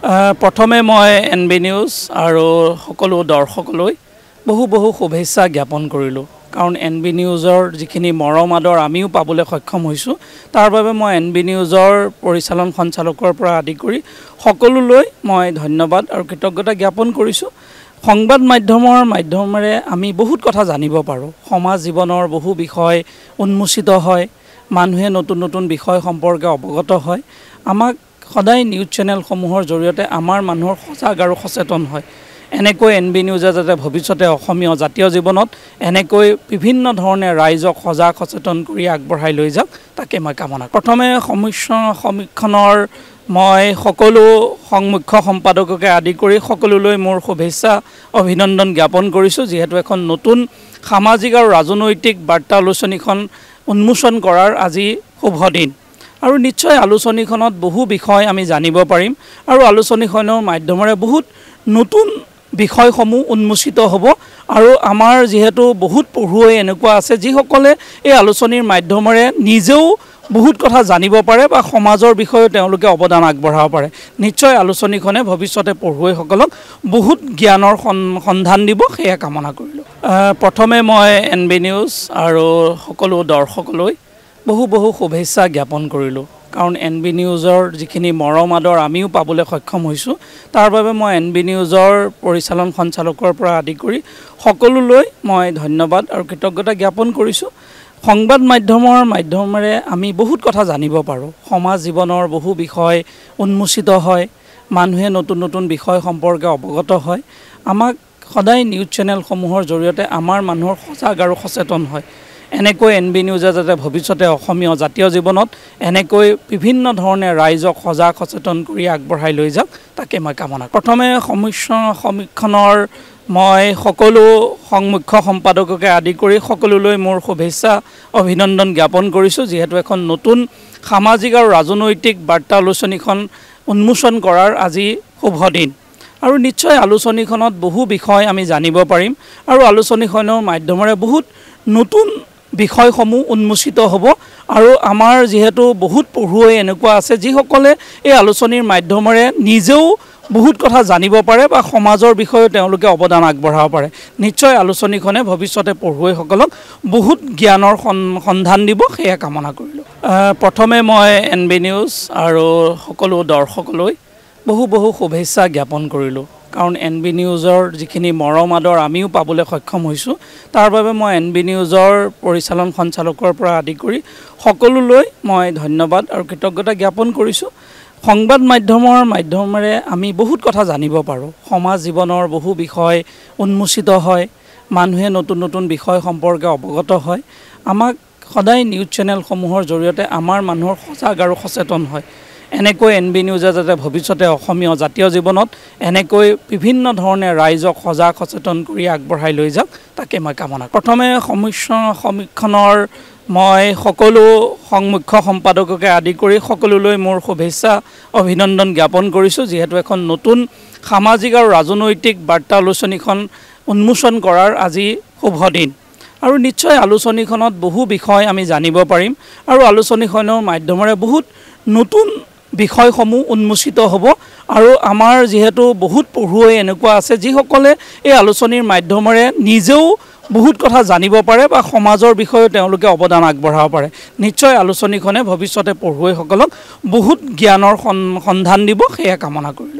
প্ৰথমে মই NB news আৰু সকলো দৰ্শকলৈ বহু শুভেচ্ছা জ্ঞাপন কৰিলোঁ কাৰণ এনবি নিউজৰ যিখিনি মৰম আদৰ আমিও পাবলৈ সক্ষম হৈছোঁ তাৰ বাবে মই এনবি নিউজৰ পৰিচালন সঞ্চালকৰ পৰা আদি কৰি সকলোলৈ মই ধন্যবাদ আৰু কৃতজ্ঞতা জ্ঞাপন কৰিছোঁ। সংবাদ মাধ্যমেৰে আমি বহুত কথা জানিব পাৰোঁ। সমাজ জীৱনৰ বহু বিষয় উন্মোচিত হয়, মানুহে নতুন বিষয় সম্পৰ্কে অৱগত হয়। আমাক সদায় নিউজ চেনেলসমূহৰ জৰিয়তে আমাৰ মানুহৰ সজাগ আৰু সচেতন হয়। এনেকৈ এনবি নিউজে যাতে ভৱিষ্যতে অসমীয়া জাতীয় জীৱনত এনেকৈ বিভিন্ন ধৰণে ৰাইজক সজাগ সচেতন কৰি আগবঢ়াই লৈ যাওক তাকে মই কামনা কৰোঁ। প্ৰথমে সমীক্ষণৰ মই সকলো মুখ্য সম্পাদককে আদি কৰি সকলোলৈ মোৰ শুভেচ্ছা অভিনন্দন জ্ঞাপন কৰিছোঁ, যিহেতু এখন নতুন সামাজিক আৰু ৰাজনৈতিক বাৰ্তা আলোচনীখন উন্মোচন কৰাৰ আজি শুভ দিন। আৰু নিশ্চয় আলোচনীখনত বহু বিষয় আমি জানিব পাৰিম আৰু আলোচনীখনৰ মাধ্যমেৰে বহুত নতুন বিষয়সমূহ উন্মোচিত হ'ব আৰু আমাৰ যিহেতু বহুত পঢ়ুৱৈ এনেকুৱা আছে যিসকলে এই আলোচনীৰ মাধ্যমেৰে নিজেও বহুত কথা জানিব পাৰে বা সমাজৰ বিষয়ে তেওঁলোকে অৱদান আগবঢ়াব পাৰে। নিশ্চয় আলোচনীখনে ভৱিষ্যতে পঢ়ুৱৈসকলক বহুত জ্ঞানৰ সন্ধান দিব, সেয়া কামনা কৰিলোঁ। প্ৰথমে মই এনবি নিউজ আৰু সকলো দৰ্শকলৈ বহু শুভেচ্ছা জ্ঞাপন কৰিলোঁ কাৰণ এনবি নিউজৰ যিখিনি মৰম আদৰ আমিও পাবলৈ সক্ষম হৈছোঁ তাৰ বাবে মই এনবি নিউজৰ পৰিচালন সঞ্চালকৰ পৰা আদি কৰি সকলোলৈ মই ধন্যবাদ আৰু কৃতজ্ঞতা জ্ঞাপন কৰিছোঁ। সংবাদ মাধ্যমেৰে আমি বহুত কথা জানিব পাৰোঁ। সমাজ জীৱনৰ বহু বিষয় উন্মোচিত হয়, মানুহে নতুন বিষয় সম্পৰ্কে অৱগত হয়। আমাক সদায় নিউজ চেনেলসমূহৰ জৰিয়তে আমাৰ মানুহৰ সজাগ আৰু সচেতন হয়। এনেকৈ এনবি নিউজে যাতে ভৱিষ্যতে অসমীয়া জাতীয় জীৱনত এনেকৈ বিভিন্ন ধৰণে ৰাইজক সজাগ সচেতন কৰি আগবঢ়াই লৈ যাওক তাকে মই কামনা কৰোঁ। প্ৰথমে সমীক্ষণৰ মই সকলো মুখ্য সম্পাদককে আদি কৰি সকলোলৈ মোৰ শুভেচ্ছা অভিনন্দন জ্ঞাপন কৰিছোঁ, যিহেতু এখন নতুন সামাজিক আৰু ৰাজনৈতিক বাৰ্তা আলোচনীখন উন্মোচন কৰাৰ আজি শুভ দিন। আৰু নিশ্চয় আলোচনীখনত বহু বিষয় আমি জানিব পাৰিম আৰু আলোচনীখনৰ মাধ্যমেৰে বহুত নতুন বিষয়সমূহ উন্মোচিত হ'ব আৰু আমাৰ যিহেতু বহুত পঢ়ুৱৈ এনেকুৱা আছে যিসকলে এই আলোচনীৰ মাধ্যমেৰে নিজেও বহুত কথা জানিব পাৰে বা সমাজৰ বিষয়ে তেওঁলোকে অৱদান আগবঢ়াব পাৰে। নিশ্চয় আলোচনীখনে ভৱিষ্যতে পঢ়ুৱৈসকলক বহুত জ্ঞানৰ সন্ধান দিব, সেয়া কামনা কৰিলোঁ। প্ৰথমে মই এনবি নিউজ আৰু সকলো দৰ্শকলৈ বহু শুভেচ্ছা জ্ঞাপন কৰিলোঁ কাৰণ এনবি নিউজৰ যিখিনি মৰম আদৰ আমিও পাবলৈ সক্ষম হৈছোঁ তাৰ বাবে মই এনবি নিউজৰ পৰিচালন সঞ্চালকৰ পৰা আদি কৰি সকলোলৈ মই ধন্যবাদ আৰু কৃতজ্ঞতা জ্ঞাপন কৰিছোঁ। সংবাদ মাধ্যমেৰে আমি বহুত কথা জানিব পাৰোঁ। সমাজ জীৱনৰ বহু বিষয় উন্মোচিত হয়, মানুহে নতুন বিষয় সম্পৰ্কে অৱগত হয়। আমাক সদায় নিউজ চেনেলসমূহৰ জৰিয়তে আমাৰ মানুহৰ সজাগ আৰু সচেতন হয়। এনেকৈ এনবি নিউজে যাতে ভৱিষ্যতে অসমীয়া জাতীয় জীৱনত এনেকৈ বিভিন্ন ধৰণে ৰাইজক সজাগ সচেতন কৰি আগবঢ়াই লৈ যাওক তাকে মই কামনা কৰোঁ। প্ৰথমে সমীক্ষণৰ মই সকলো মুখ্য সম্পাদককে আদি কৰি সকলোলৈ মোৰ শুভেচ্ছা অভিনন্দন জ্ঞাপন কৰিছোঁ, যিহেতু এখন নতুন সামাজিক আৰু ৰাজনৈতিক বাৰ্তা আলোচনীখন উন্মোচন কৰাৰ আজি শুভ দিন। আৰু নিশ্চয় আলোচনীখনত বহু বিষয় আমি জানিব পাৰিম আৰু আলোচনীখনৰ মাধ্যমেৰে বহুত নতুন বিষয়সমূহ উন্মোচিত হ'ব আৰু আমাৰ যিহেতু বহুত পঢ়ুৱৈ এনেকুৱা আছে যিসকলে এই আলোচনীৰ মাধ্যমেৰে নিজেও বহুত কথা জানিব পাৰে বা সমাজৰ বিষয়ে তেওঁলোকে অৱদান আগবঢ়াব পাৰে। নিশ্চয় আলোচনীখনে ভৱিষ্যতে পঢ়ুৱৈসকলক বহুত জ্ঞানৰ সন্ধান দিব, সেয়া কামনা কৰিলোঁ।